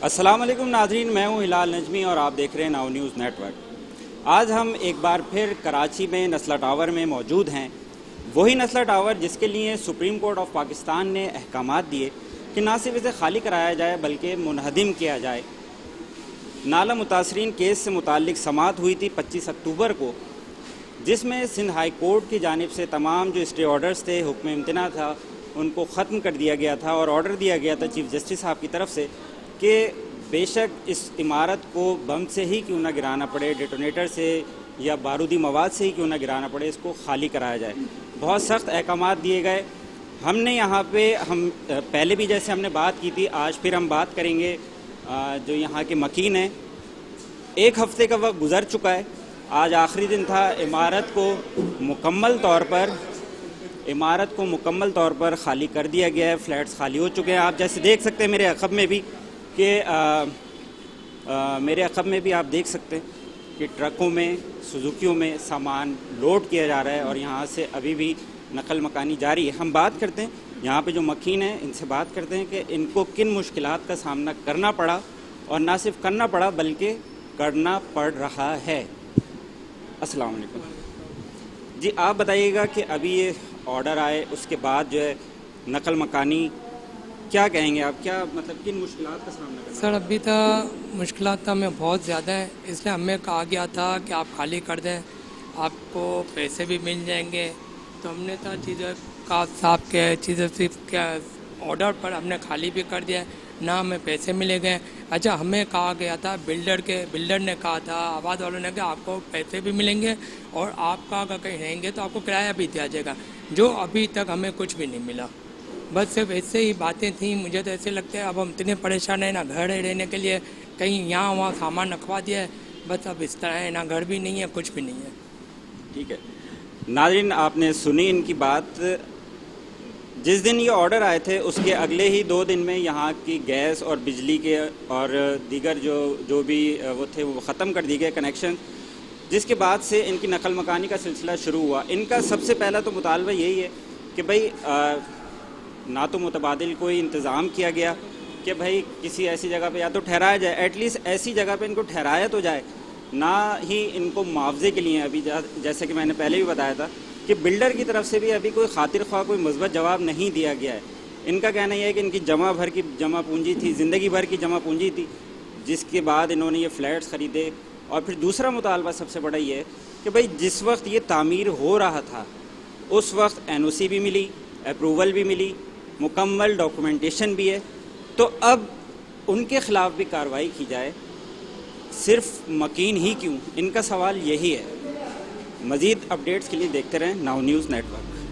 السلام علیکم ناظرین، میں ہوں ہلال نجمی اور آپ دیکھ رہے ہیں ناؤ نیوز نیٹ ورک۔ آج ہم ایک بار پھر کراچی میں نسلہ ٹاور میں موجود ہیں، وہی نسلہ ٹاور جس کے لیے سپریم کورٹ آف پاکستان نے احکامات دیے کہ نہ صرف اسے خالی کرایا جائے بلکہ منہدم کیا جائے۔ نالہ متاثرین کیس سے متعلق سماعت ہوئی تھی 25 اکتوبر کو، جس میں سندھ ہائی کورٹ کی جانب سے تمام جو اسٹے آرڈرز تھے، حکم امتناع تھا، ان کو ختم کر دیا گیا تھا اور آرڈر دیا گیا تھا چیف جسٹس صاحب کی طرف سے کہ بے شک اس عمارت کو بم سے ہی کیوں نہ گرانا پڑے، ڈیٹونیٹر سے یا بارودی مواد سے ہی کیوں نہ گرانا پڑے، اس کو خالی کرایا جائے۔ بہت سخت احکامات دیے گئے۔ ہم نے یہاں پہ پہلے بھی جیسے ہم نے بات کی تھی، آج پھر ہم بات کریں گے جو یہاں کے مکین ہیں۔ ایک ہفتے کا وقت گزر چکا ہے، آج آخری دن تھا۔ عمارت کو مکمل طور پر خالی کر دیا گیا ہے، فلیٹس خالی ہو چکے ہیں۔ آپ جیسے دیکھ سکتے ہیں میرے عقب میں بھی آپ دیکھ سکتے ہیں کہ ٹرکوں میں، سوزوکیوں میں سامان لوڈ کیا جا رہا ہے اور یہاں سے ابھی بھی نقل مکانی جاری ہے۔ ہم بات کرتے ہیں یہاں پہ جو مکین ہیں، ان سے بات کرتے ہیں کہ ان کو کن مشکلات کا سامنا کرنا پڑا، اور نہ صرف کرنا پڑا بلکہ کرنا پڑ رہا ہے۔ السلام علیکم جی، آپ بتائیے گا کہ ابھی یہ آرڈر آئے اس کے بعد جو ہے نقل مکانی کیا کہیں گے آپ؟ کیا مطلب کن مشکلات کا سامنا کرنا؟ سر ابھی تو مشکلات تو ہمیں بہت زیادہ ہیں، اس لیے ہمیں کہا گیا تھا کہ آپ خالی کر دیں، آپ کو پیسے بھی مل جائیں گے۔ تو ہم نے تو چیزیں کا صاحب کے چیزیں صرف کیا آرڈر پر ہم نے خالی بھی کر دیا، نہ ہمیں پیسے ملے گئے۔ اچھا، ہمیں کہا گیا تھا بلڈر نے کہا تھا، آباد والوں نے کہا آپ کو پیسے بھی ملیں گے اور آپ کا اگر کہیں رہیں گے تو آپ کو کرایہ بھی دیا جائے گا، جو ابھی تک ہمیں کچھ بھی نہیں ملا۔ بس صرف ایسے ہی باتیں تھیں۔ مجھے تو ایسے لگتا ہے اب ہم اتنے پریشان ہیں، نہ گھر ہے رہنے کے لیے، کہیں یہاں وہاں سامان رکھوا دیا ہے، بس اب اس طرح ہے، نہ گھر بھی نہیں ہے، کچھ بھی نہیں ہے۔ ٹھیک ہے ناظرین، آپ نے سنی ان کی بات۔ جس دن یہ آرڈر آئے تھے اس کے اگلے ہی 2 دن میں یہاں کی گیس اور بجلی کے اور دیگر جو بھی وہ تھے وہ ختم کر دی گئے کنیکشن، جس کے بعد سے ان کی نقل مکانی کا سلسلہ شروع ہوا۔ ان کا سب سے پہلا تو مطالبہ یہی ہے کہ بھائی نہ تو متبادل کوئی انتظام کیا گیا کہ بھائی کسی ایسی جگہ پہ یا تو ٹھہرایا جائے، ایٹ لیسٹ ایسی جگہ پہ ان کو ٹھہرایا تو جائے، نہ ہی ان کو معاوضے کے لیے ابھی جیسے کہ میں نے پہلے بھی بتایا تھا کہ بلڈر کی طرف سے بھی ابھی کوئی خاطر خواہ کوئی مثبت جواب نہیں دیا گیا ہے۔ ان کا کہنا یہ ہے کہ ان کی جمع پونجی تھی، زندگی بھر کی جمع پونجی تھی، جس کے بعد انہوں نے یہ فلیٹس خریدے۔ اور پھر دوسرا مطالبہ سب سے بڑا یہ ہے کہ بھائی جس وقت یہ تعمیر ہو رہا تھا اس وقت NOC بھی ملی، اپروول بھی ملی، مکمل ڈاکومنٹیشن بھی ہے، تو اب ان کے خلاف بھی کارروائی کی جائے، صرف مکین ہی کیوں؟ ان کا سوال یہی ہے۔ مزید اپڈیٹس کے لیے دیکھتے رہیں ناؤ نیوز نیٹ ورک۔